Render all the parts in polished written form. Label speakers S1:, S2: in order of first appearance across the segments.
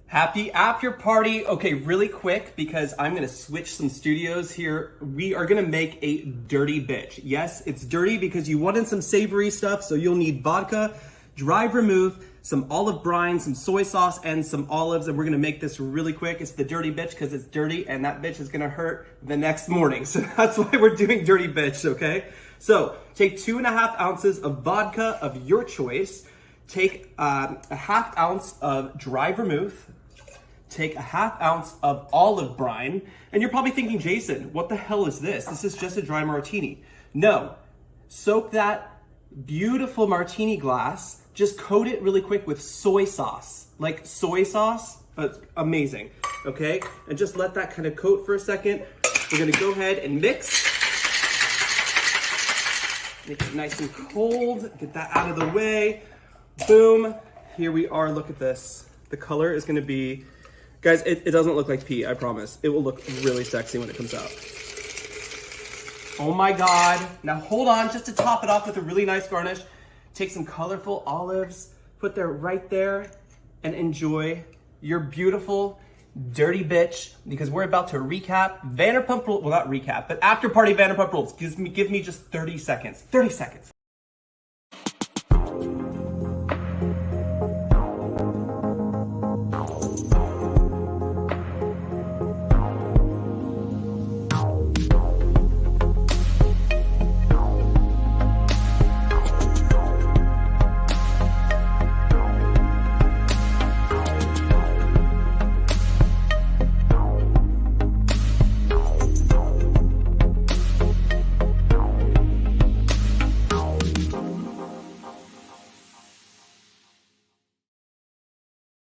S1: Happy after party. Okay, really quick because I'm gonna switch some studios here. We are gonna make a dirty bitch. Yes, it's dirty because you wanted some savory stuff, so you'll need vodka, dry vermouth, some olive brine, some soy sauce, and some olives, and we're gonna make this really quick. It's the dirty bitch because it's dirty, and that bitch is gonna hurt the next morning. So that's why we're doing dirty bitch, okay? So take 2.5 ounces of vodka of your choice. Take a half ounce of dry vermouth. Take a half ounce of olive brine. And you're probably thinking, Jason, what the hell is this? This is just a dry martini. No, soak that beautiful martini glass, just coat it really quick with soy sauce. Like soy sauce, but amazing, okay? And just let that kind of coat for a second. We're gonna go ahead and mix. Make it nice and cold, get that out of the way. Boom, here we are, look at this. The color is gonna be, guys, it doesn't look like pee, I promise. It will look really sexy when it comes out. Oh my God. Now hold on, just to top it off with a really nice garnish, take some colorful olives, put that right there, and enjoy your beautiful dirty bitch, because we're about to recap Vanderpump Rules, well not recap, but after party Vanderpump Rules. Give me just 30 seconds. 30 seconds.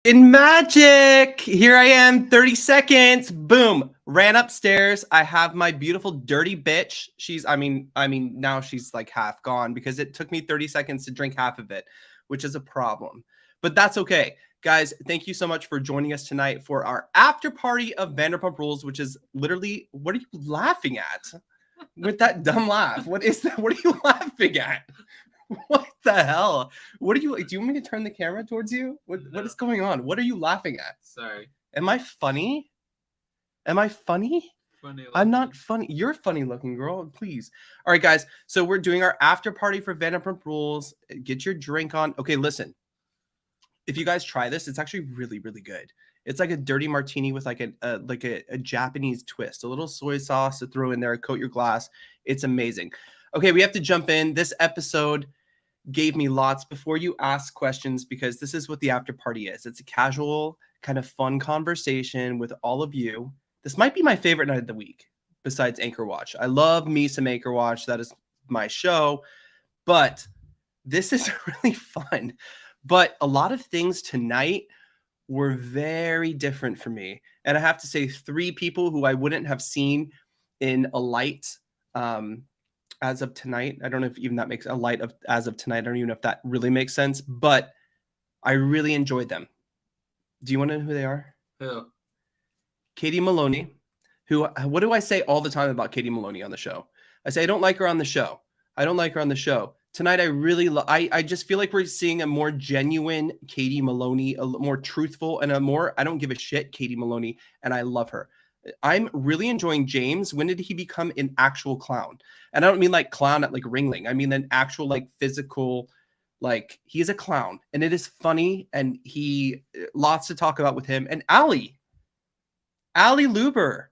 S1: In magic, here I am, 30 seconds, boom, ran upstairs. I have my beautiful dirty bitch. I mean, now she's like half gone because it took me 30 seconds to drink half of it, which is a problem, but that's okay. Guys, thank you so much for joining us tonight for our after party of Vanderpump Rules, which is literally, what are you laughing at with that dumb laugh? What is that? What are you laughing at? What the hell? What are you, do you want me to turn the camera towards you? What is going on? What are you laughing at?
S2: Sorry.
S1: Am I funny? Am I funny?
S2: Funny looking.
S1: I'm not funny. You're funny looking, girl. Please. All right, guys. So we're doing our after party for Vanderpump Rules. Get your drink on. Okay, listen. If you guys try this, it's actually really, really good. It's like a dirty martini with like a Japanese twist, a little soy sauce to throw in there, coat your glass. It's amazing. Okay, we have to jump in. This episode gave me lots. Before you ask questions, because this is what the after party is. It's a casual, kind of fun conversation with all of you. This might be my favorite night of the week, besides Anchor Watch. I love me some Anchor Watch. That is my show. But this is really fun. But a lot of things tonight were very different for me. And I have to say, 3 people who I wouldn't have seen in a light as of tonight. I don't know if even that makes a light of as of tonight. I don't even know if that really makes sense, but I really enjoyed them. Do you want to know who they are?
S2: Who?
S1: Katie Maloney, who, what do I say all the time about Katie Maloney on the show? I say, I don't like her on the show. I don't like her on the show. Tonight, I really, I just feel like we're seeing a more genuine Katie Maloney, a more truthful and a more, I don't give a shit Katie Maloney, and I love her. I'm really enjoying James. When did he become an actual clown? And I don't mean like clown at like Ringling. I mean an actual like physical, like he's a clown and it is funny and he lots to talk about with him. And Ali Luber,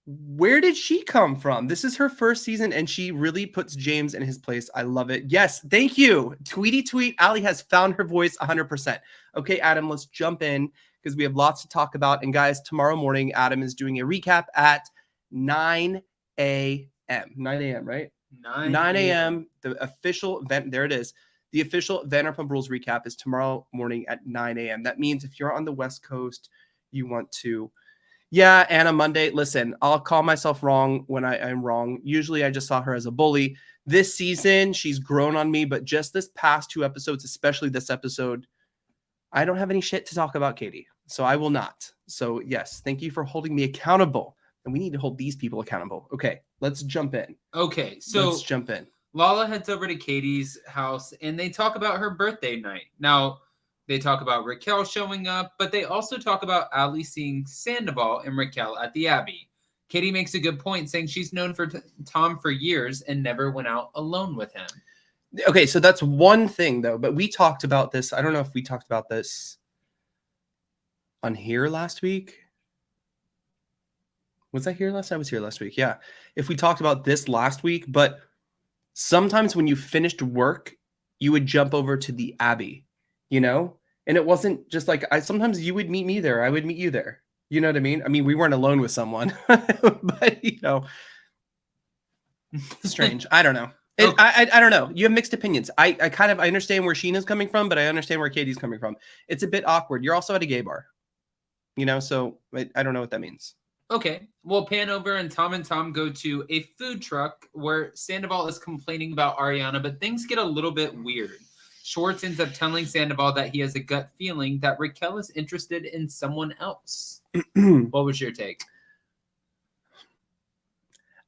S1: where did she come from? This is her first season and she really puts James in his place. I love it. Yes, thank you. Tweety tweet. Ali has found her voice 100%. Okay, Adam, let's jump in, because we have lots to talk about. And guys, tomorrow morning, Adam is doing a recap at 9 a.m. 9 a.m., right? 9 a.m. The official event, there it is. The official Vanderpump Rules recap is tomorrow morning at 9 a.m. That means if you're on the West Coast, you want to, yeah, Anna Monday, listen, I'll call myself wrong when I'm wrong. Usually I just saw her as a bully. This season, she's grown on me, but just this past 2 episodes, especially this episode, I don't have any shit to talk about Katie, so I will not. So yes, thank you for holding me accountable. And we need to hold these people accountable. Okay, let's jump in.
S2: Okay, so
S1: let's jump in.
S2: Lala heads over to Katie's house and they talk about her birthday night. Now, They talk about Raquel showing up, but they also talk about Ali seeing Sandoval and Raquel at the Abbey. Katie makes a good point, saying she's known for Tom for years and never went out alone with him.
S1: Okay, so that's one thing, though. But we talked about this. I don't know if we talked about this on here last week. Was I here last? I was here last week. Yeah. If we talked about this last week, but sometimes when you finished work, you would jump over to the Abbey, you know? And it wasn't just like sometimes you would meet me there. I would meet you there. You know what I mean? I mean, we weren't alone with someone, but you know, strange. I don't know. I don't know. You have mixed opinions. I understand where Sheena's coming from, but I understand where Katie's coming from. It's a bit awkward. You're also at a gay bar, you know? So I don't know what that means.
S2: Okay, well, pan over and Tom go to a food truck where Sandoval is complaining about Ariana, but things get a little bit weird. Schwartz ends up telling Sandoval that he has a gut feeling that Raquel is interested in someone else. What was your take?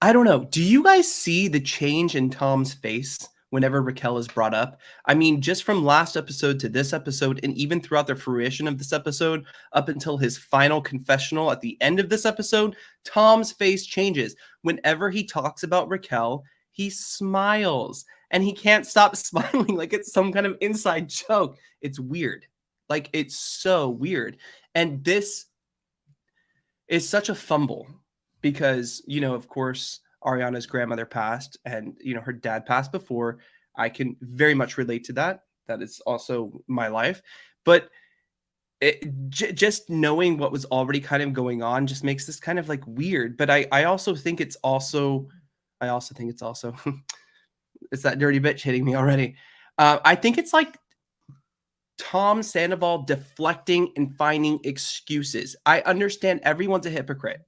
S1: I don't know. Do you guys see the change in Tom's face whenever Raquel is brought up? I mean, just from last episode to this episode, and even throughout the fruition of this episode, up until his final confessional at the end of this episode, Tom's face changes. Whenever he talks about Raquel, he smiles, and he can't stop smiling like it's some kind of inside joke. It's weird. Like, it's so weird. And this is such a fumble because, you know, of course, Ariana's grandmother passed and, you know, her dad passed before. I can very much relate to that. That is also my life. But just knowing what was already kind of going on just makes this kind of like weird. But I also think it's also, it's that dirty bitch hitting me already. I think it's like Tom Sandoval deflecting and finding excuses. I understand everyone's a hypocrite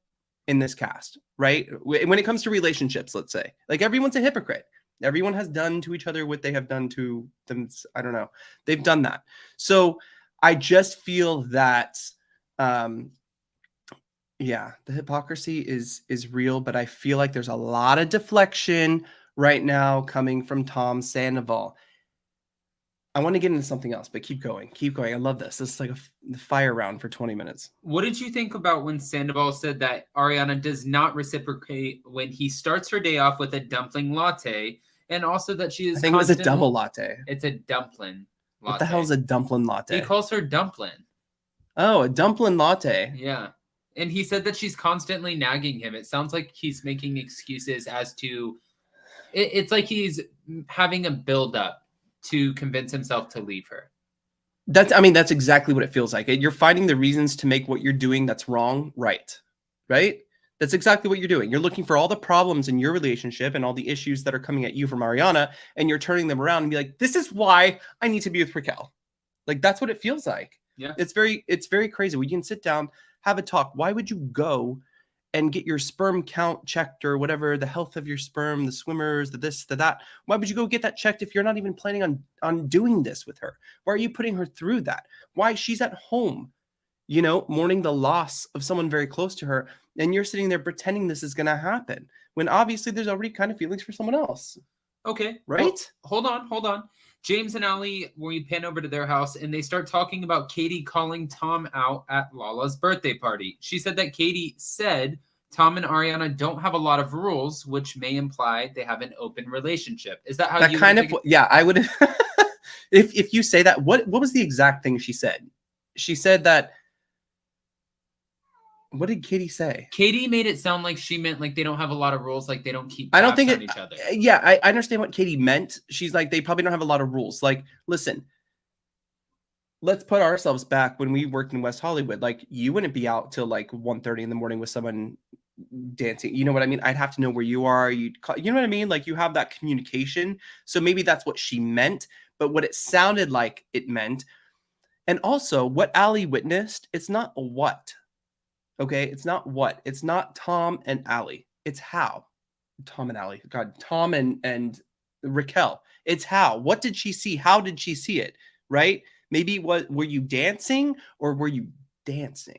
S1: in this cast, right? When it comes to relationships, let's say, like everyone's a hypocrite. Everyone has done to each other what they have done to them. I don't know. They've done that. So I just feel that, yeah, the hypocrisy is real, but I feel like there's a lot of deflection right now coming from Tom Sandoval. I want to get into something else, but keep going. I love this. This is like a fire round for 20 minutes.
S2: What did you think about when Sandoval said that Ariana does not reciprocate when he starts her day off with a dumpling latte, and also that she is
S1: I think it was a double latte.
S2: It's a dumpling latte.
S1: What the hell is a dumpling latte?
S2: He calls her dumpling.
S1: Oh, a dumpling latte.
S2: Yeah. And he said that she's constantly nagging him. It sounds like he's making excuses as to... It's like he's having a build-up to convince himself to leave her.
S1: That's exactly what it feels like. You're finding the reasons to make what you're doing that's wrong right? That's exactly what you're doing. You're looking for all the problems in your relationship and all the issues that are coming at you from Ariana, and you're turning them around and be like, this is why I need to be with Raquel. Like, that's what it feels like.
S2: Yeah.
S1: It's very crazy. We can sit down, have a talk. Why would you go and get your sperm count checked or whatever, the health of your sperm, the swimmers, the this, the that? Why would you go get that checked if you're not even planning on doing this with her? Why are you putting her through that? Why? She's at home, you know, mourning the loss of someone very close to her, and you're sitting there pretending this is going to happen when obviously there's already kind of feelings for someone else.
S2: Okay.
S1: Right?
S2: Well, hold on. James and Ali, we pan over to their house, and they start talking about Katie calling Tom out at Lala's birthday party. She said that Katie said Tom and Ariana don't have a lot of rules, which may imply they have an open relationship. Is that how you kind of?
S1: Yeah, I would. if you say that, what was the exact thing she said? She said that. What did Katie say?
S2: Katie made it sound like she meant like they don't have a lot of rules, like they don't keep.
S1: I don't think
S2: on each other.
S1: Yeah, I understand what Katie meant. She's like, they probably don't have a lot of rules. Like, listen, let's put ourselves back when we worked in West Hollywood. Like, you wouldn't be out till like 1:30 in the morning with someone dancing. You know what I mean? I'd have to know where you are. You know what I mean? Like, you have that communication. So maybe that's what she meant. But what it sounded like it meant, and also what Ali witnessed, it's not what. Okay, it's not what. It's not Tom and Ali. It's how. Tom and Ali. God, Tom and Raquel. It's how. What did she see? How did she see it? Right? Maybe were you dancing or were you dancing?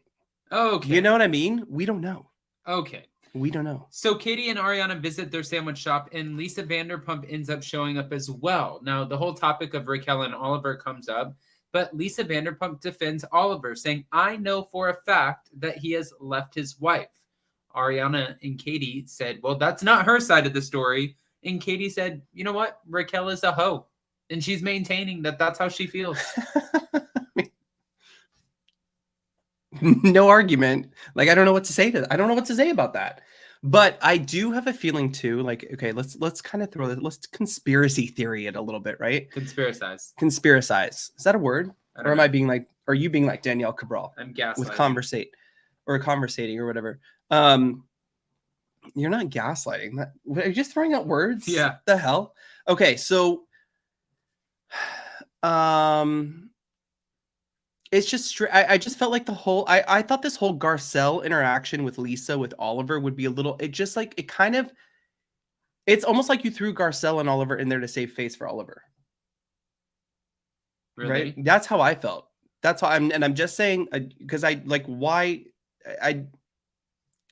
S2: Okay.
S1: You know what I mean? We don't know.
S2: Okay.
S1: We don't know.
S2: So Katie and Ariana visit their sandwich shop, and Lisa Vanderpump ends up showing up as well. Now, the whole topic of Raquel and Oliver comes up. But Lisa Vanderpump defends Oliver, saying, I know for a fact that he has left his wife. Ariana and Katie said, well, that's not her side of the story. And Katie said, you know what? Raquel is a hoe. And she's maintaining that that's how she feels.
S1: No argument. Like, I don't know what to say to that. I don't know what to say about that. But I do have a feeling too, like, okay, let's kind of throw this, let's conspiracy theory it a little bit, right?
S2: Conspiracize.
S1: Conspiracize. Is that a word? Or am
S2: know.
S1: I being like, are you being like Danielle Cabral?
S2: I'm gaslighting.
S1: With conversating or whatever. You're not gaslighting. Are you just throwing out words?
S2: Yeah.
S1: The hell? Okay, so it's just I just felt like the whole I thought this whole Garcelle interaction with Lisa with Oliver would be a little, it just like it kind of, it's almost like you threw Garcelle and Oliver in there to save face for Oliver.
S2: Really?
S1: Right? That's how I felt. That's how I'm just saying, because I like why I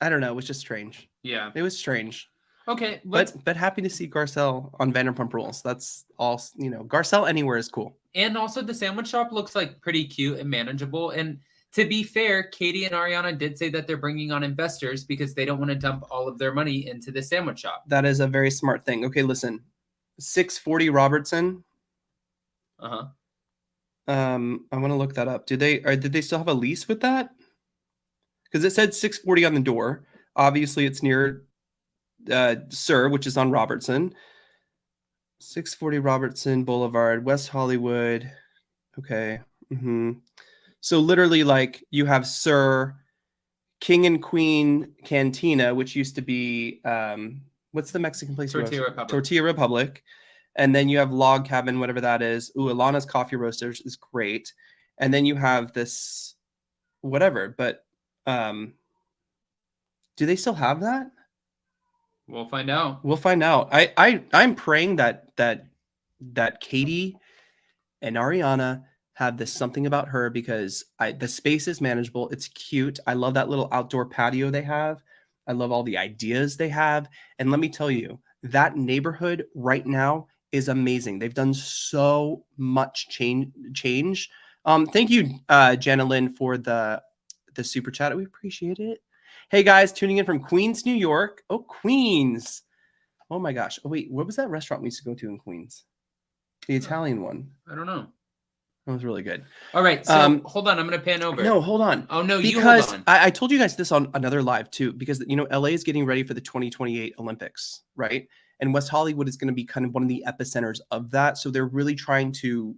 S1: don't know, it was just strange.
S2: Yeah.
S1: It was strange.
S2: Okay,
S1: but happy to see Garcelle on Vanderpump Rules. That's all, you know, Garcelle anywhere is cool.
S2: And also the sandwich shop looks like pretty cute and manageable. And to be fair, Katie and Ariana did say that they're bringing on investors because they don't want to dump all of their money into the sandwich shop.
S1: That is a very smart thing. Okay, listen. 640 Robertson.
S2: Uh-huh.
S1: I want to look that up. Did they still have a lease with that? Because it said 640 on the door. Obviously, it's near Sir, which is on Robertson. 640 Robertson Boulevard, West Hollywood. Okay. So literally, like, you have Sir, King and Queen Cantina, which used to be what's the Mexican place?
S2: Tortilla Republic.
S1: Tortilla Republic. And then you have Log Cabin, whatever that is. Ooh, Alana's Coffee Roasters is great. And then you have this whatever, but do they still have that?
S2: We'll find out.
S1: We'll find out. I'm praying that Katie and Ariana have this something about her, because the space is manageable. It's cute. I love that little outdoor patio they have. I love all the ideas they have. And let me tell you, that neighborhood right now is amazing. They've done so much change. Thank you, Jenna Lynn, for the super chat. We appreciate it. Hey guys, tuning in from Queens, New York. Oh, Queens. Oh my gosh. Oh wait, what was that restaurant we used to go to in Queens? The Italian one.
S2: I don't know.
S1: That was really good.
S2: All right, so hold on. I'm going to pan over.
S1: No, hold on.
S2: Oh, no,
S1: because
S2: you hold on.
S1: I told you guys this on another live too, because, you know, LA is getting ready for the 2028 Olympics, right? And West Hollywood is going to be kind of one of the epicenters of that. So they're really trying to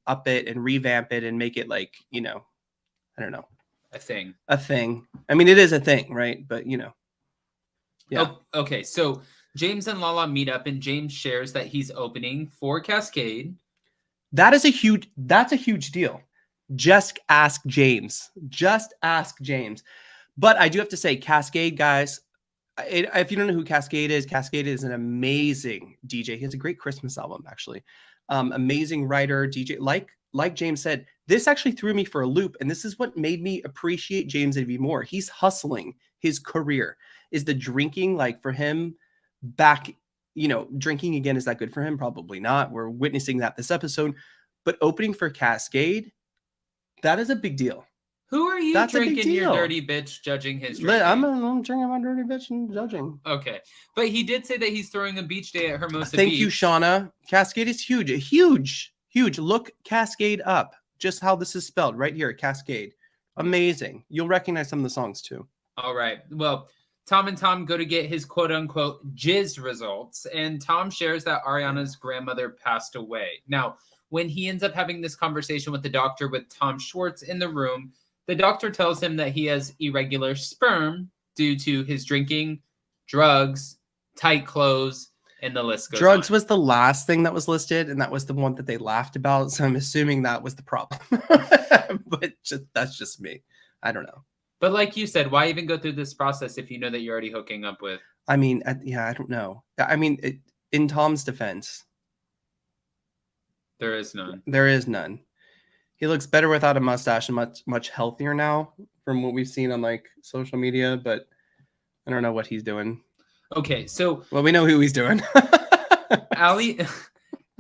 S1: up it and revamp it and make it like, you know, I don't know.
S2: A thing.
S1: I mean, it is a thing, right? But, you know. Yeah.
S2: Oh, okay, so James and Lala meet up, and James shares that he's opening for Cascade.
S1: That's a huge deal. Just ask James. But I do have to say, Cascade, guys, if you don't know who Cascade is an amazing DJ. He has a great Christmas album, actually. Amazing writer, DJ. Like James said, this actually threw me for a loop, and this is what made me appreciate James even more. He's hustling his career. Is the drinking, like, for him back, you know, drinking again, is that good for him? Probably not. We're witnessing that this episode. But opening for Cascade, that is a big deal.
S2: Who are you drinking your dirty bitch judging his drinking?
S1: I'm drinking my dirty bitch and judging.
S2: Okay. But he did say that he's throwing a beach day at Hermosa
S1: Thank
S2: Beach.
S1: you, Shauna. Cascade is huge. Look Cascade up. Just how this is spelled right here, Cascade. Amazing. You'll recognize some of the songs too.
S2: All right. Well, Tom and Tom go to get his quote-unquote jizz results, and Tom shares that Ariana's grandmother passed away. Now, when he ends up having this conversation with the doctor with Tom Schwartz in the room, the doctor tells him that he has irregular sperm due to his drinking, drugs, tight clothes, and the list goes
S1: Drugs
S2: on.
S1: was the last thing that was listed, and that was the one that they laughed about, so I'm assuming that was the problem. But that's just me. I don't know.
S2: But like you said, why even go through this process if you know that you're already hooking up with?
S1: I mean, I don't know. I mean, in Tom's defense,
S2: there is none.
S1: There is none. He looks better without a mustache and much healthier now from what we've seen on like social media, but I don't know what he's doing.
S2: Okay, so
S1: well, we know who he's doing.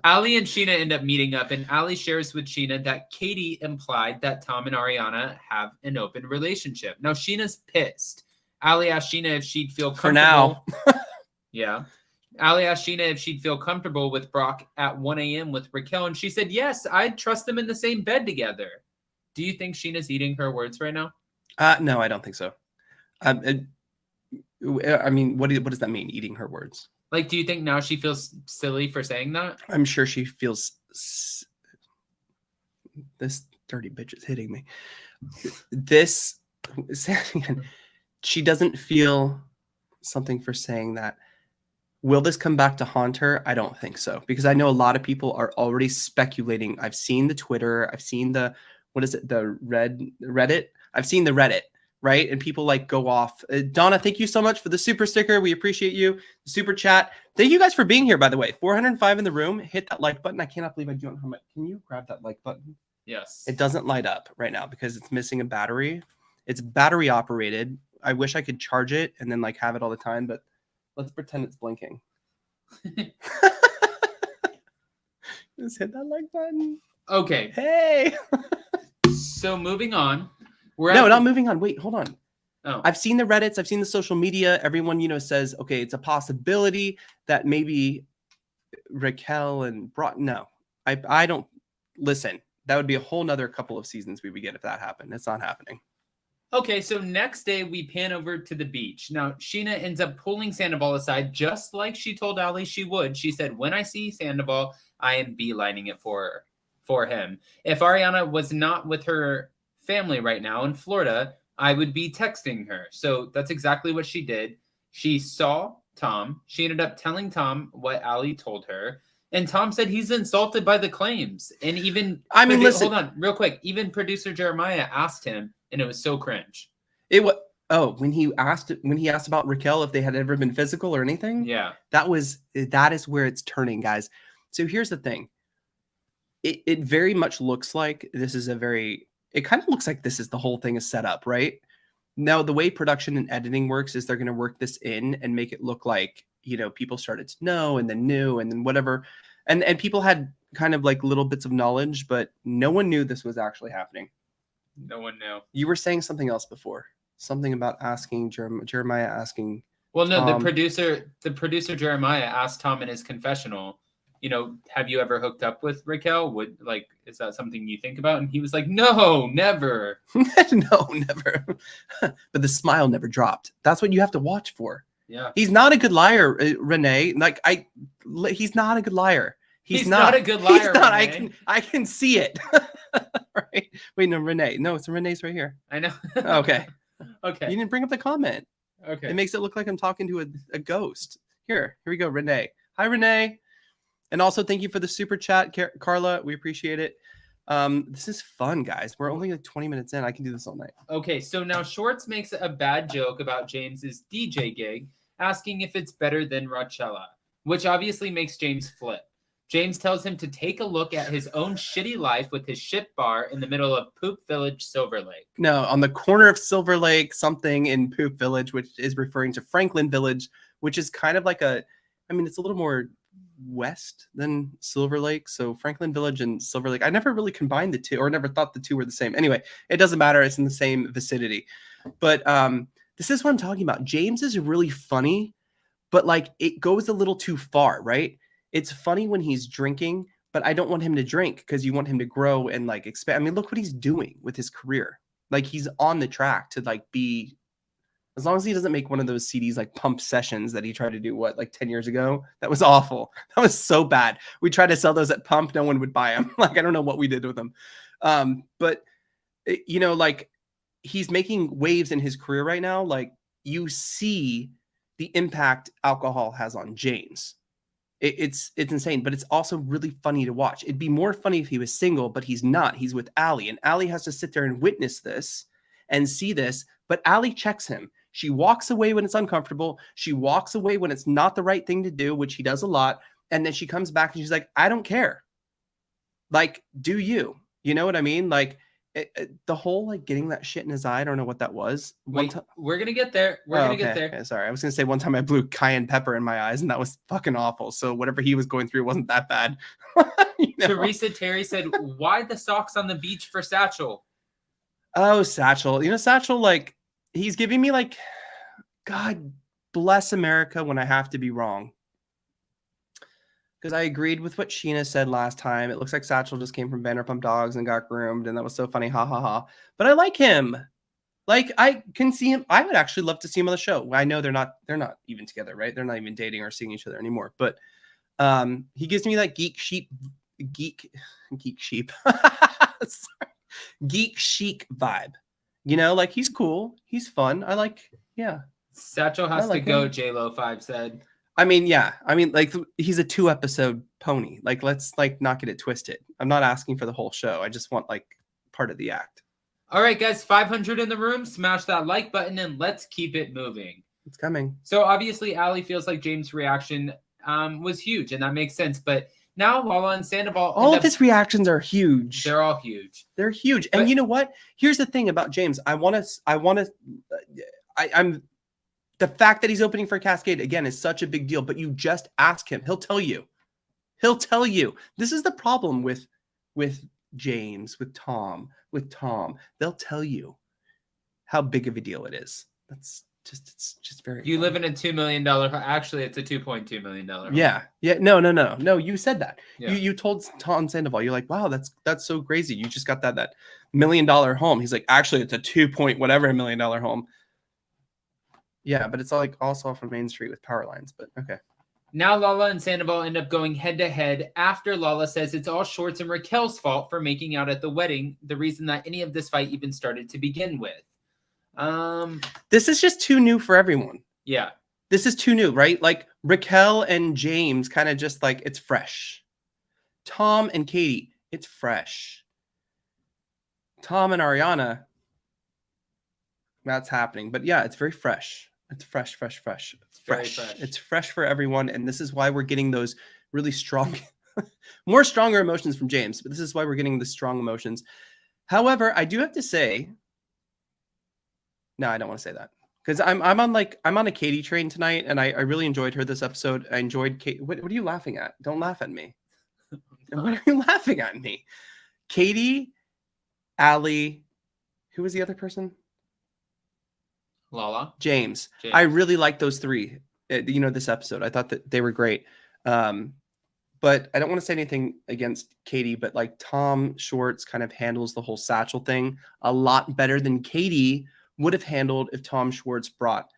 S2: Ali and Sheena end up meeting up, and Ali shares with Sheena that Katie implied that Tom and Ariana have an open relationship. Now, Sheena's pissed. Ali asked Sheena if she'd feel comfortable.
S1: For now.
S2: Yeah. Ali asked Sheena if she'd feel comfortable with Brock at 1 a.m. with Raquel, and she said, yes, I'd trust them in the same bed together. Do you think Sheena's eating her words right now?
S1: No, I don't think so. I mean, what does that mean, eating her words?
S2: Like, do you think now she feels silly for saying that?
S1: I'm sure she feels... This dirty bitch is hitting me. She doesn't feel something for saying that. Will this come back to haunt her? I don't think so, because I know a lot of people are already speculating. I've seen the Twitter. I've seen the, what is it? The Reddit. I've seen the Reddit, right? And people like go off. Donna, thank you so much for the super sticker. We appreciate you. The super chat. Thank you guys for being here, by the way. 405 in the room. Hit that like button. I cannot believe I don't have my, can you grab that like button?
S2: Yes.
S1: It doesn't light up right now because it's missing a battery. It's battery operated. I wish I could charge it and then like have it all the time, but let's pretend it's blinking. Just hit that like button.
S2: Okay.
S1: Hey.
S2: So moving on.
S1: Not moving on. Wait, hold on.
S2: Oh.
S1: I've seen the Reddits. I've seen the social media. Everyone, says, okay, it's a possibility that maybe Raquel and Brock. No, I don't listen. That would be a whole nother couple of seasons we would get if that happened. It's not happening.
S2: Okay, so next day we pan over to the beach. Now, Sheena ends up pulling Sandoval aside just like she told Ali she would. She said, when I see Sandoval, I am beelining it for him. If Ariana was not with her family right now in Florida, I would be texting her. So that's exactly what she did. She saw Tom. She ended up telling Tom what Ali told her. And Tom said he's insulted by the claims. And even...
S1: listen.
S2: Hold on, real quick. Even producer Jeremiah asked him, and it was so cringe.
S1: When he asked about Raquel if they had ever been physical or anything.
S2: Yeah.
S1: That is where it's turning, guys. So here's the thing. It very much looks like this is it kind of looks like this is the whole thing is set up, right? Now, the way production and editing works is they're going to work this in and make it look like, people started to know and then knew and then whatever. And people had kind of like little bits of knowledge, but no one knew this was actually happening.
S2: No one knew.
S1: You were saying something else before. Something about asking Jeremiah asking.
S2: Well, no,
S1: Tom.
S2: the producer Jeremiah asked Tom in his confessional, have you ever hooked up with Raquel? Is that something you think about? And he was like, no, never.
S1: No, never. But the smile never dropped. That's what you have to watch for.
S2: Yeah.
S1: He's not a good liar, Renee. He's not a good liar.
S2: He's not a good liar.
S1: He's not.
S2: Renee.
S1: I can see it. Right? Wait, no, Renee. No, it's Renee's right here.
S2: I know.
S1: Okay.
S2: Okay.
S1: You didn't bring up the comment.
S2: Okay.
S1: It makes it look like I'm talking to a ghost. Here we go, Renee. Hi, Renee. And also thank you for the super chat, Carla. We appreciate it. This is fun, guys. We're only like 20 minutes in. I can do this all night.
S2: Okay, so now Schwartz makes a bad joke about James's DJ gig, asking if it's better than Rochella, which obviously makes James flip. James tells him to take a look at his own shitty life with his shit bar in the middle of Poop Village, Silver Lake.
S1: No, on the corner of Silver Lake, something in Poop Village, which is referring to Franklin Village, which is kind of like it's a little more west than Silver Lake. So Franklin Village and Silver Lake. I never really combined the two, or never thought the two were the same. Anyway, it doesn't matter. It's in the same vicinity. But this is what I'm talking about. James is really funny, but it goes a little too far, right? It's funny when he's drinking, but I don't want him to drink because you want him to grow and expand. I mean, look what he's doing with his career. He's on the track to be, as long as he doesn't make one of those CDs Pump Sessions that he tried to do 10 years ago. That was awful. That was so bad. We tried to sell those at Pump. No one would buy them. I don't know what we did with them. But he's making waves in his career right now. You see the impact alcohol has on James. It's insane, but it's also really funny to watch. It'd be more funny if he was single, but he's not. He's with Ali, and Ali has to sit there and witness this and see this. But Ali checks him. She walks away when it's uncomfortable. She walks away when it's not the right thing to do, which he does a lot. And then she comes back and she's like, I don't care. Do you? You know what I mean? the whole like getting that shit in his eye. I don't know what that was.
S2: Wait, we're gonna get there. We're gonna get there.
S1: Okay, sorry. I was gonna say one time I blew cayenne pepper in my eyes, and that was fucking awful. So whatever he was going through wasn't that bad.
S2: Teresa Terry said, "Why the socks on the beach for Satchel?"
S1: Oh, Satchel. Satchel, like he's giving me like, God bless America when I have to be wrong. Because I agreed with what Sheena said last time. It looks like Satchel just came from Vanderpump Dogs and got groomed, and that was so funny. Ha ha ha. But I like him. Like I can see him. I would actually love to see him on the show. I know they're not even together, right? They're not even dating or seeing each other anymore. But he gives me that geek sheep geek chic vibe. Like he's cool. He's fun. I like, yeah.
S2: Satchel has to go, J-Lo 5 said.
S1: I mean, yeah. I mean, like he's a 2-episode pony. Like, let's like not get it twisted. I'm not asking for the whole show. I just want like part of the act.
S2: All right, guys, 500 in the room. Smash that like button and let's keep it moving.
S1: It's coming.
S2: So obviously, Allie feels like James' reaction was huge, and that makes sense. But now Lala and Sandoval,
S1: all of his reactions are huge.
S2: They're all huge.
S1: They're huge. And you know what? Here's the thing about James. I'm the fact that he's opening for Cascade again is such a big deal. But you just ask him; he'll tell you. He'll tell you. This is the problem with James, with Tom. They'll tell you how big of a deal it is. It's just very.
S2: You live in a $2 million. Actually, it's a $2.2 million.
S1: Yeah. No. You said that.
S2: Yeah.
S1: You told Tom Sandoval. You're like, wow, that's so crazy. You just got that $1 million home. He's like, actually, it's a $2 million home. Yeah, but it's like also off of Main Street with power lines. But okay.
S2: Now Lala and Sandoval end up going head-to-head after Lala says it's all Schwartz and Raquel's fault for making out at the wedding, the reason that any of this fight even started to begin with.
S1: This is just too new for everyone.
S2: Yeah.
S1: This is too new, right? Like Raquel and James kind of just like, it's fresh. Tom and Katie, it's fresh. Tom and Ariana, that's happening. But yeah, it's very fresh. It's fresh. It's fresh. It's fresh for everyone. And this is why we're getting those really strong, stronger emotions from James. But this is why we're getting the strong emotions. However, I do have to say, no, I don't want to say that. Because I'm on a Katie train tonight, and I really enjoyed her this episode. I enjoyed Katie. What are you laughing at? Don't laugh at me. What are you laughing at me? Katie, Allie, who was the other person?
S2: Lala.
S1: James. I really liked those three. This episode. I thought that they were great. But I don't want to say anything against Katie, but like Tom Schwartz kind of handles the whole Satchel thing a lot better than Katie would have handled if Tom Schwartz brought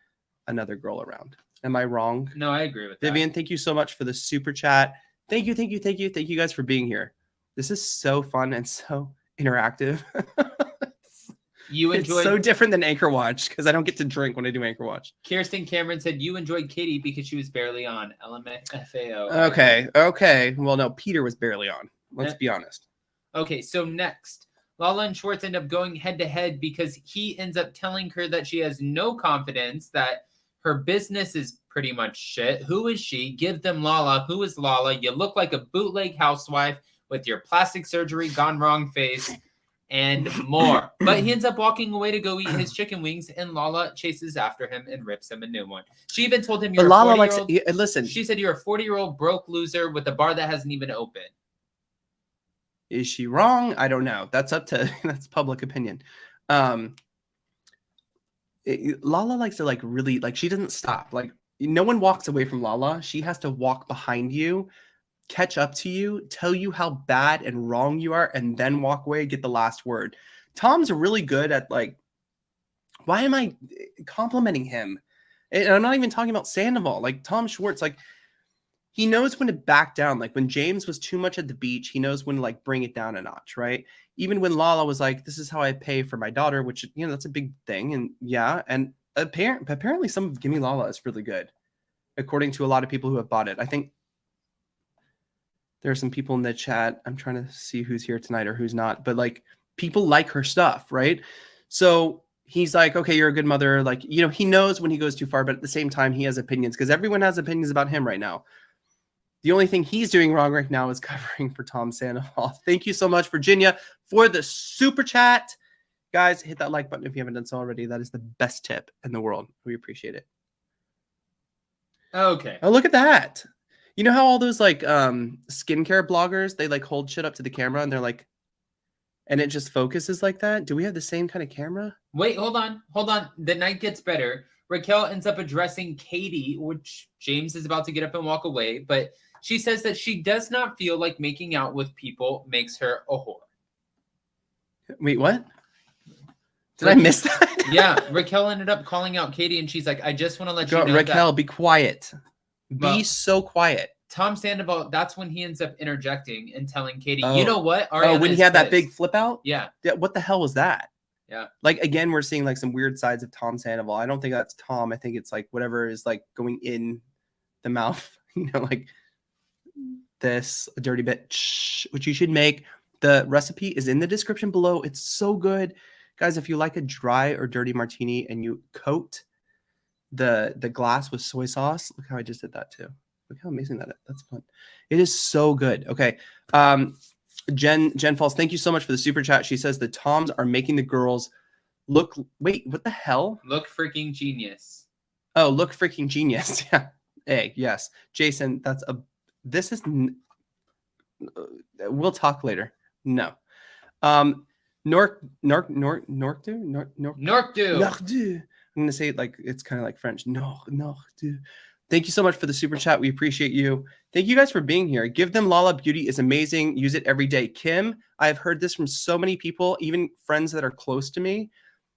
S1: another girl around. Am I wrong?
S2: No, I agree with that.
S1: Vivian, thank you so much for the super chat. Thank you guys for being here. This is so fun and so interactive. It's so different than Anchor Watch because I don't get to drink when I do Anchor Watch.
S2: Kirsten Cameron said you enjoyed Katie because she was barely on. LMFAO.
S1: Okay. Well, no, Peter was barely on. Let's be honest.
S2: Okay, so next, Lala and Schwartz end up going head-to-head because he ends up telling her that she has no confidence, that her business is pretty much shit. Who is she? Give them Lala. Who is Lala? You look like a bootleg housewife with your plastic surgery gone wrong face and more. But he ends up walking away to go eat his chicken wings, and Lala chases after him and rips him a new one. She even told him, "You're
S1: Lala
S2: a 40-year-old."
S1: Listen.
S2: She said, "You're a 40-year-old broke loser with a bar that hasn't even opened."
S1: Is she wrong? I don't know. That's that's public opinion. Lala likes to like really like, she doesn't stop. Like no one walks away from Lala. She has to walk behind you, catch up to you, tell you how bad and wrong you are, and then walk away and get the last word. Tom's really good at like, why am I complimenting him? And I'm not even talking about Sandoval. Like Tom Schwartz, like he knows when to back down. Like when James was too much at the beach, he knows when to like bring it down a notch, right? Even when Lala was like, this is how I pay for my daughter, which, that's a big thing. And yeah, and apparently some of Gimme Lala is really good, according to a lot of people who have bought it. I think there are some people in the chat. I'm trying to see who's here tonight or who's not, but like people like her stuff, right? So he's like, okay, you're a good mother. Like, he knows when he goes too far, but at the same time, he has opinions because everyone has opinions about him right now. The only thing he's doing wrong right now is covering for Tom Sandoval. Thank you so much, Virginia, for the super chat. Guys, hit that like button if you haven't done so already. That is the best tip in the world. We appreciate it.
S2: Okay.
S1: Oh, look at that. You know how all those like skincare bloggers, they like hold shit up to the camera and they're like, and it just focuses like that? Do we have the same kind of camera?
S2: Wait, hold on. The night gets better. Raquel ends up addressing Katie, which James is about to get up and walk away, but she says that she does not feel like making out with people makes her a whore.
S1: Wait, what? Did I miss that?
S2: Yeah, Raquel ended up calling out Katie, and she's like, I just want to let you know
S1: Raquel, be quiet.
S2: Well,
S1: be so quiet.
S2: Tom Sandoval, that's when he ends up interjecting and telling Katie, you know what?
S1: Ariana when he had that big flip out?
S2: Yeah.
S1: What the hell was that?
S2: Yeah.
S1: Like, again, we're seeing like some weird sides of Tom Sandoval. I don't think that's Tom. I think it's like whatever is like going in the mouth, you know, like this, a dirty bit, which you should make. The recipe is in the description below. It's so good. Guys, if you like a dry or dirty martini and you coat the glass with soy sauce, look how I just did that too. Look how amazing that is. That's fun. It is so good. Okay. Jen Falls, thank you so much for the super chat. She says the Toms are making the girls look. Wait, what the hell?
S2: Look freaking genius.
S1: Oh, look freaking genius. Yeah. Hey, yes. Jason, this is. We'll talk later. No. Norkdu. I'm gonna say it like it's kind of like French. Norkdu. Thank you so much for the super chat. We appreciate you. Thank you guys for being here. Give them Lala Beauty is amazing. Use it every day. Kim, I've heard this from so many people, even friends that are close to me.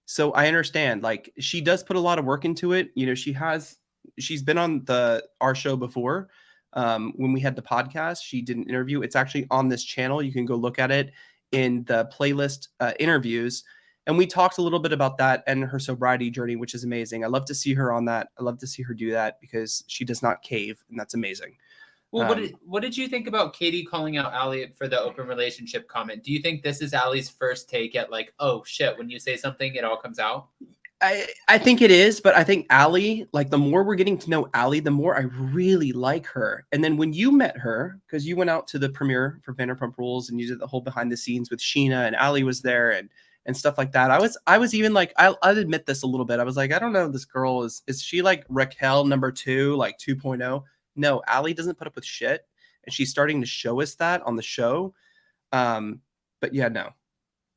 S1: So I understand. Like, she does put a lot of work into it. You know, she's been on our show before. When we had the podcast, she did an interview. It's actually on this channel. You can go look at it in the playlist interviews. And we talked a little bit about that and her sobriety journey, which is amazing. I love to see her on that. I love to see her do that because she does not cave, and that's amazing.
S2: Well, what did you think about Katie calling out Allie for the open relationship comment? Do you think this is Allie's first take at like, oh shit, when you say something, it all comes out?
S1: I think it is, but I think Allie, like the more we're getting to know Allie, the more I really like her. And then when you met her, because you went out to the premiere for Vanderpump Rules and you did the whole behind the scenes with Sheena and Allie was there and stuff like that. I was even like, I'll admit this a little bit. I was like, I don't know, this girl is she like Raquel number 2, like 2.0? No, Allie doesn't put up with shit. And she's starting to show us that on the show. But yeah, no.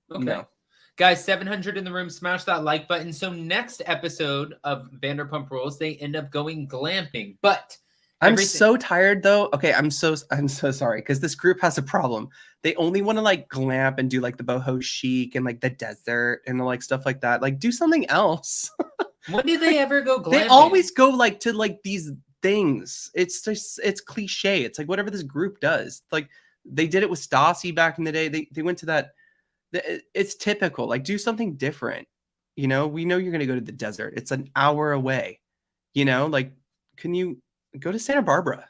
S2: Okay.
S1: No.
S2: Guys, 700 in the room, smash that like button. So next episode of Vanderpump Rules, they end up going glamping. But
S1: I'm so tired though. Okay, I'm so sorry because this group has a problem. They only want to like glamp and do like the boho chic and like the desert and like stuff like that. Like do something else.
S2: When do they ever go glamping?
S1: They always go like to like these things. It's just it's cliche. It's like whatever this group does. Like they did it with Stassi back in the day. They went to that. It's typical. Like do something different. You know, we know you're gonna go to the desert. It's an hour away. You know, like can you go to Santa Barbara?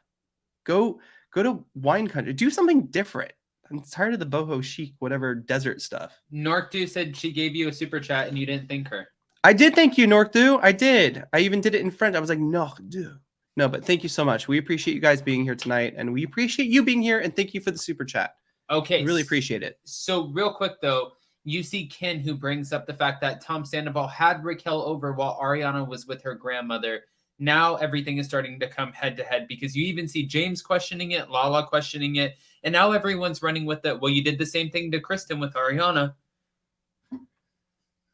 S1: Go to wine country. Do something different. I'm tired of the boho chic, whatever desert stuff.
S2: Norkdu said she gave you a super chat and you didn't thank her.
S1: I did thank you, Norkdu. I did. I even did it in French. I was like, Norkdu. No, but thank you so much. We appreciate you guys being here tonight, and we appreciate you being here, and thank you for the super chat.
S2: Okay.
S1: I really appreciate it.
S2: So real quick, though, you see Ken, who brings up the fact that Tom Sandoval had Raquel over while Ariana was with her grandmother. Now everything is starting to come head to head because you even see James questioning it, Lala questioning it, and now everyone's running with it. Well, you did the same thing to Kristen with Ariana.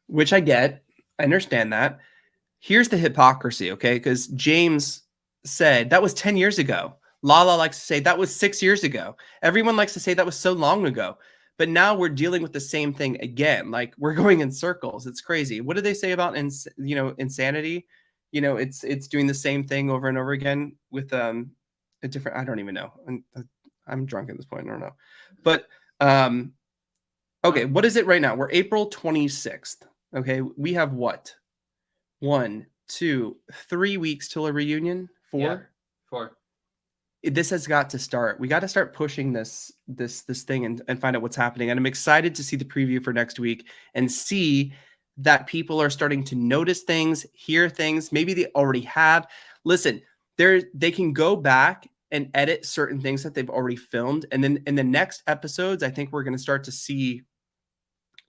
S1: Which I get. I understand that. Here's the hypocrisy, okay? Because James said that was 10 years ago. Lala likes to say that was 6 years ago. Everyone likes to say that was so long ago. But now we're dealing with the same thing again. Like we're going in circles. It's crazy. What did they say about insanity? You know, it's doing the same thing over and over again with a different. I don't even know. I'm drunk at this point. I don't know. But okay, what is it right now? We're April 26th. Okay, we have what? 1, 2, 3 weeks till a reunion. 4.
S2: Yeah, 4.
S1: This has got to start. We got to start pushing this thing and find out what's happening. And I'm excited to see the preview for next week and see that people are starting to notice things, hear things. Maybe they already have. Listen, they can go back and edit certain things that they've already filmed. And then in the next episodes, I think we're going to start to see,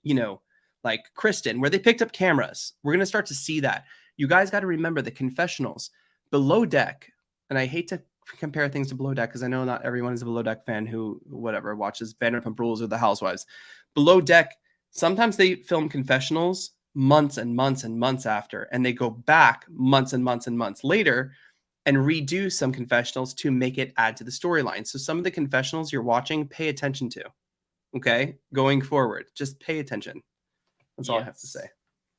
S1: you know, like Kristen, where they picked up cameras. We're going to start to see that. You guys got to remember the confessionals, Below Deck. And I hate to compare things to Below Deck because I know not everyone is a Below Deck fan who, whatever, watches Vanderpump Rules or The Housewives. Below Deck, sometimes they film confessionals months and months and months after, and they go back months and months and months later and redo some confessionals to make it add to the storyline. So some of the confessionals you're watching, pay attention to. Okay? Going forward, just pay attention. That's all I have to say.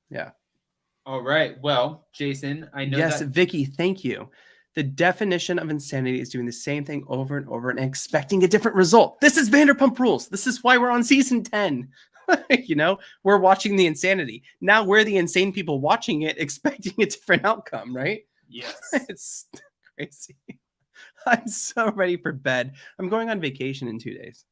S1: Yeah.
S2: All right. Well, Jason, I know
S1: Yes,
S2: that...
S1: Vicky, thank you. The definition of insanity is doing the same thing over and over and expecting a different result. This is Vanderpump Rules. This is why we're on season 10. You know, we're watching the insanity. Now we're the insane people watching it, expecting a different outcome, right?
S2: Yes.
S1: It's crazy. I'm so ready for bed. I'm going on vacation in 2 days.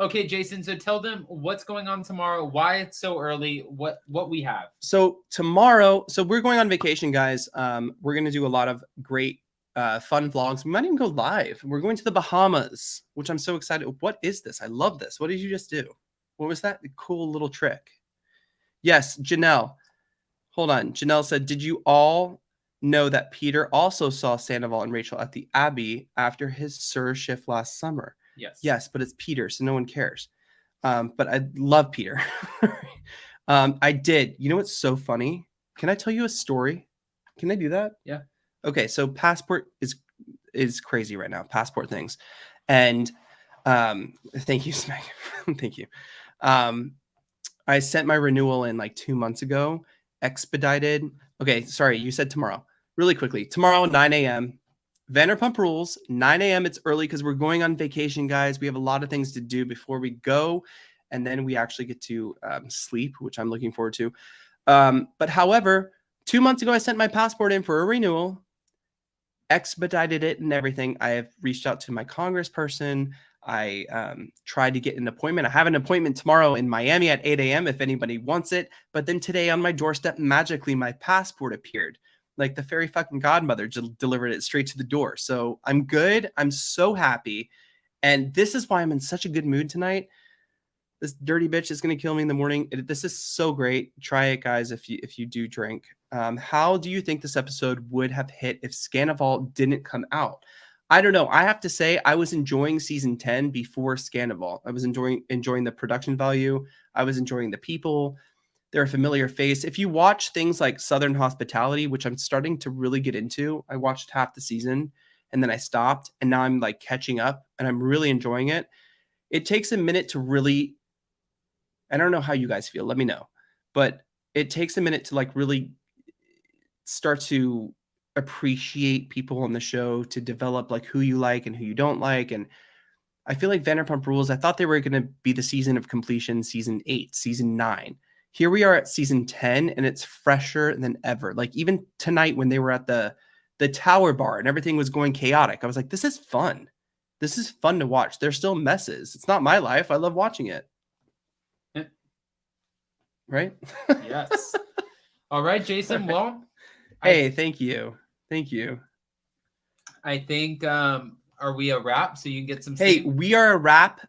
S2: Okay, Jason, so tell them what's going on tomorrow, why it's so early, what we have.
S1: So tomorrow, so we're going on vacation, guys. We're going to do a lot of great fun vlogs. We might even go live. We're going to the Bahamas, which I'm so excited. What is this? I love this. What did you just do? What was that cool little trick? Yes, Janelle. Hold on. Janelle said, did you all know that Peter also saw Sandoval and Rachel at the Abbey after his SUR shift last summer?
S2: Yes.
S1: Yes, but it's Peter, so no one cares. But I love Peter. I did. You know what's so funny? Can I tell you a story? Can I do that?
S2: Yeah.
S1: Okay, so Passport is crazy right now. Passport things. And thank you, Smeg. Thank you. I sent my renewal in like 2 months ago. Expedited. Okay, sorry, you said tomorrow. Really quickly. Tomorrow, 9 a.m. Vanderpump Rules, 9 a.m. It's early because we're going on vacation, guys. We have a lot of things to do before we go. And then we actually get to sleep, which I'm looking forward to. But however, 2 months ago, I sent my passport in for a renewal, expedited it and everything. I have reached out to my congressperson. I tried to get an appointment. I have an appointment tomorrow in Miami at 8 a.m. if anybody wants it. But then today on my doorstep, magically, my passport appeared. Like the fairy fucking godmother delivered it straight to the door. So I'm good. I'm so happy. And this is why I'm in such a good mood tonight. This dirty bitch is going to kill me in the morning. This is so great. Try it, guys, if you do drink. How do you think this episode would have hit if Scandival didn't come out? I don't know. I have to say I was enjoying season 10 before Scandival. I was enjoying the production value. I was enjoying the people. They're a familiar face. If you watch things like Southern Hospitality, which I'm starting to really get into, I watched half the season and then I stopped and now I'm like catching up and I'm really enjoying it. It takes a minute to really, I don't know how you guys feel. Let me know. But it takes a minute to like really start to appreciate people on the show, to develop like who you like and who you don't like. And I feel like Vanderpump Rules, I thought they were going to be the season of completion, season 8, season 9. Here we are at season 10 and it's fresher than ever. Like even tonight when they were at the Tower Bar and everything was going chaotic, I was like, this is fun. This is fun to watch. They're still messes. It's not my life. I love watching it. Right?
S2: Yes. All right, Jason. Well,
S1: hey, thank you. Thank you.
S2: I think, are we a wrap so you can get some
S1: sleep?
S2: Hey,
S1: we are a wrap.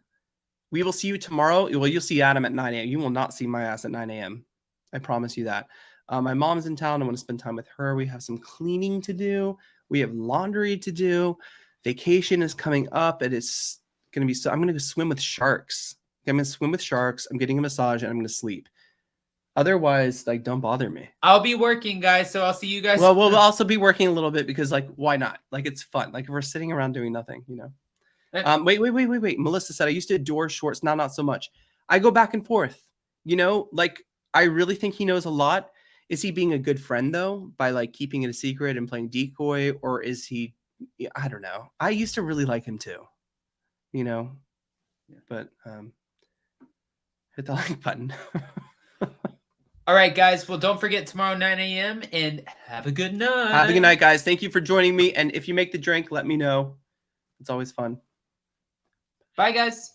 S1: We will see you tomorrow. Well, you'll see Adam at 9 a.m. You will not see my ass at 9 a.m. I promise you that. My mom's in town. I want to spend time with her. We have some cleaning to do. We have laundry to do. Vacation is coming up. It is going to be so. I'm going to go swim with sharks. I'm going to swim with sharks. I'm getting a massage and I'm going to sleep. Otherwise, like, don't bother me.
S2: I'll be working, guys. So I'll see you guys.
S1: Well, we'll also be working a little bit because, like, why not? Like, it's fun. Like, if we're sitting around doing nothing, you know. Wait. Melissa said, I used to adore Schwartz. Now, not so much. I go back and forth. You know, like, I really think he knows a lot. Is he being a good friend, though, by, like, keeping it a secret and playing decoy? Or is he, I don't know. I used to really like him, too. You know? But, hit the like button.
S2: All right, guys. Well, don't forget tomorrow, 9 a.m. and have a good night.
S1: Have a good night, guys. Thank you for joining me. And if you make the drink, let me know. It's always fun.
S2: Bye, guys.